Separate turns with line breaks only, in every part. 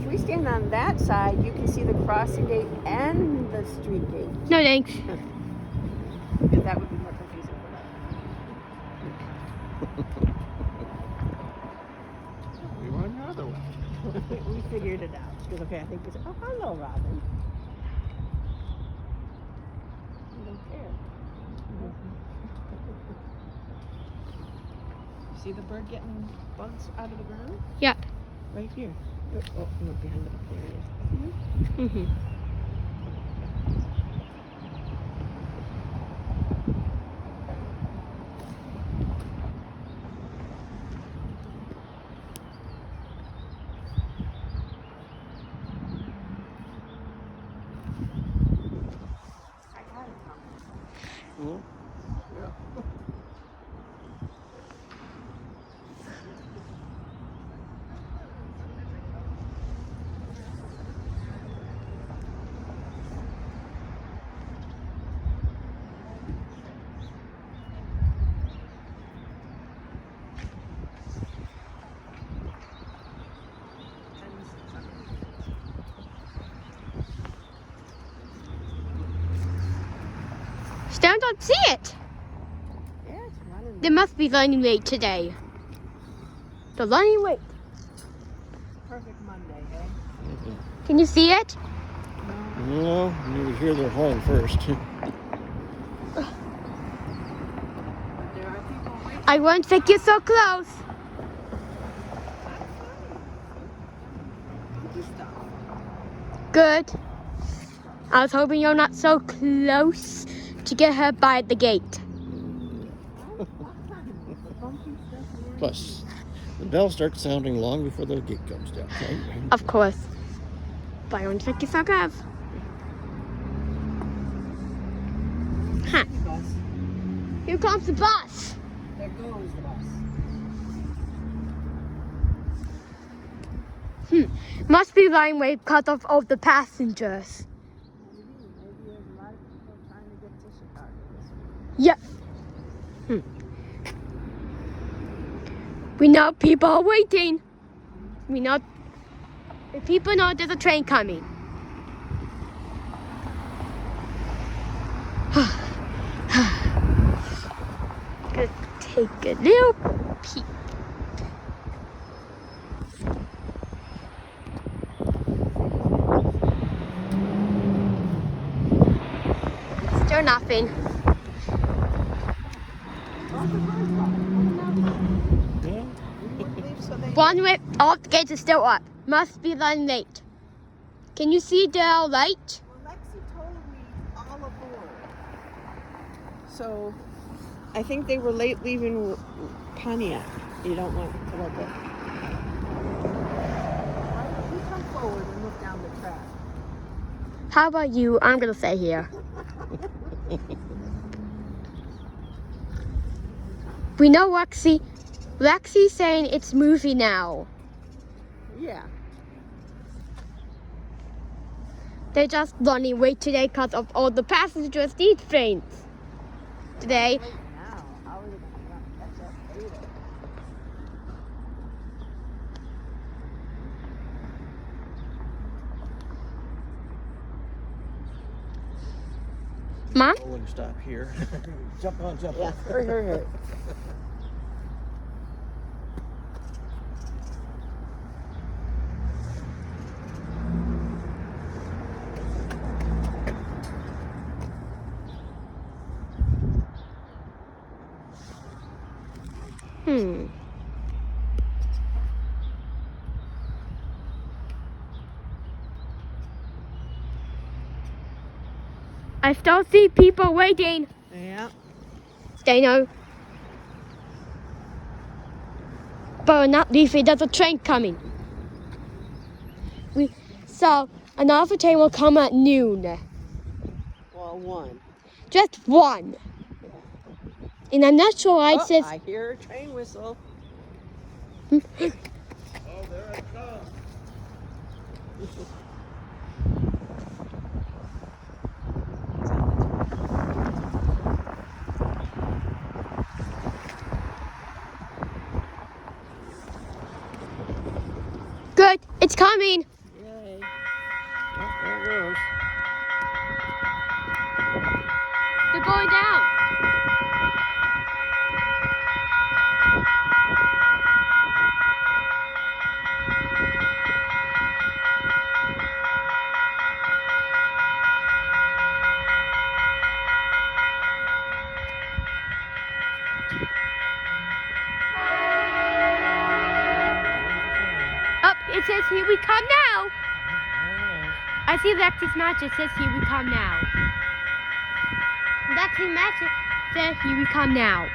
we stand on that side, you can see the crossing gate and the street gate.
No thanks.
Because that would be more confusing for us.
We want another one.
We figured it out. She goes, okay, I think it's, oh, hello, Robin. I don't care. See the bird getting bugs out of the ground?
Yep.
Right here. Oh, no, behind the there it is.
Mm-hmm.
I got it.
Cool. Yeah.
Still don't see it.
Yeah, it's running.
They must be running late today. They're running late.
Perfect Monday, eh?
Can you see it?
No, you would hear their horn first.
But there are people waiting.
I won't think you're so close. Good. I was hoping you're not so close to get her by the gate.
Plus, the bell starts sounding long before the gate comes down. Right?
Of course. But I won't think you're so close. Huh.
Bus.
Here comes the bus.
There goes the bus.
Must be running late because of all the passengers.
Maybe there's a lot of people trying to get to Chicago this week.
Yep. We know people are waiting. We know the people know there's a train coming. Gonna take a little peek. Still nothing.
Yeah.
One way, all the gates are still up. Must be running late. Can you see the light?
Well, Lexi told me all aboard. So, I think they were late leaving Pontiac. You don't want to let that. Why don't you come forward and look down the track?
How about you? I'm gonna stay here. We know Lexi. Lexi's saying it's moving now.
Yeah.
They're just running late today because of all the passengers need trains. Today,
Late now. How are they going to catch up later?
Mom?
I wouldn't stop here. Jump on, jump
Yeah.
on.
Hurry.
I still see people waiting.
Yeah.
They know. But we're not leaving. There's a train coming. So another train will come at noon.
Well, one.
Just one. And I'm not sure why it says.
I hear a train whistle.
Oh, there it comes.
Good. It's coming.
Yeah.
goes.
They're going down. Up, it says here we come now. I see Lexi's match. It says here we come now. Lexi's match says here we come now.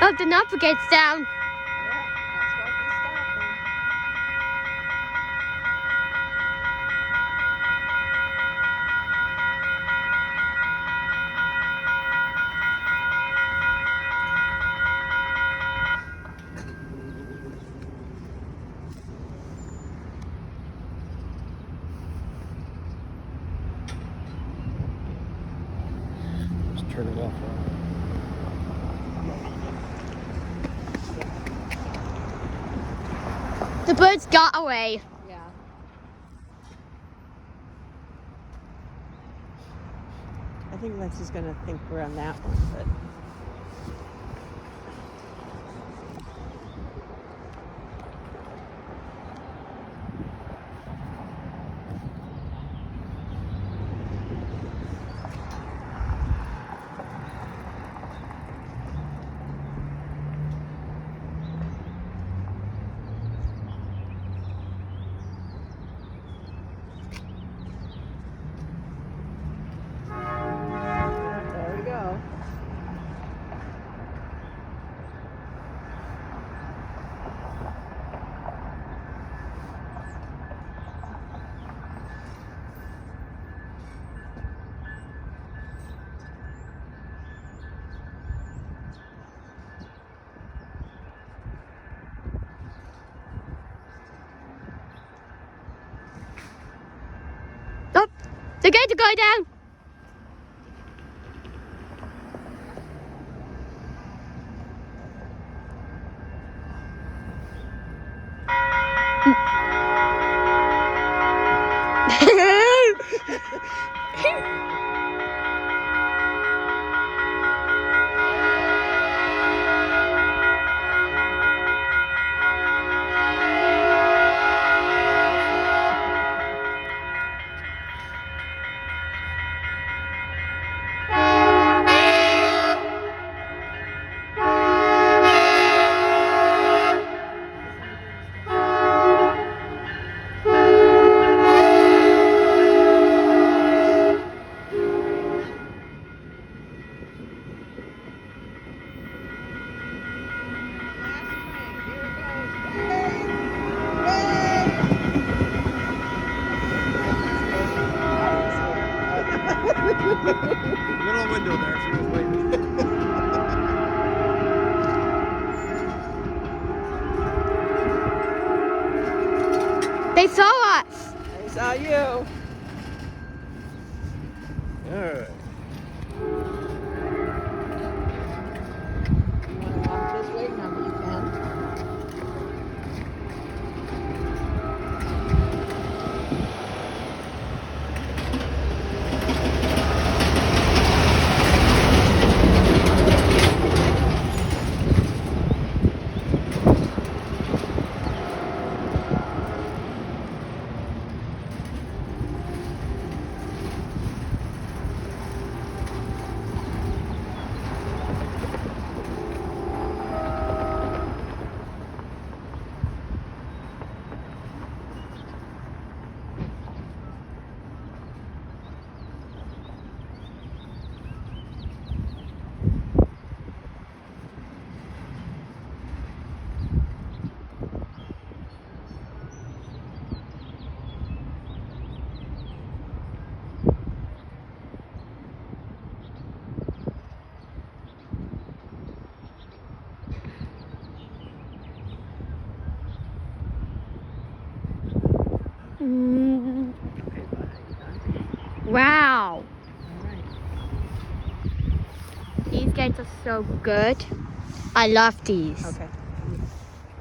Oh, the number gets down.
Yeah, that's why we stopped them.
Just turn it off.
The birds got away.
Yeah. I think Lexi's going to think we're on that one, but. There we go.
Oh, they're going to go down.
Little window there, she was waiting.
They saw us.
I saw you.
Alright.
You want to walk this way? No, you can.
Mm.
Okay, bud, are you done?
Wow.
All right.
These gates are so good. I love these.
Okay.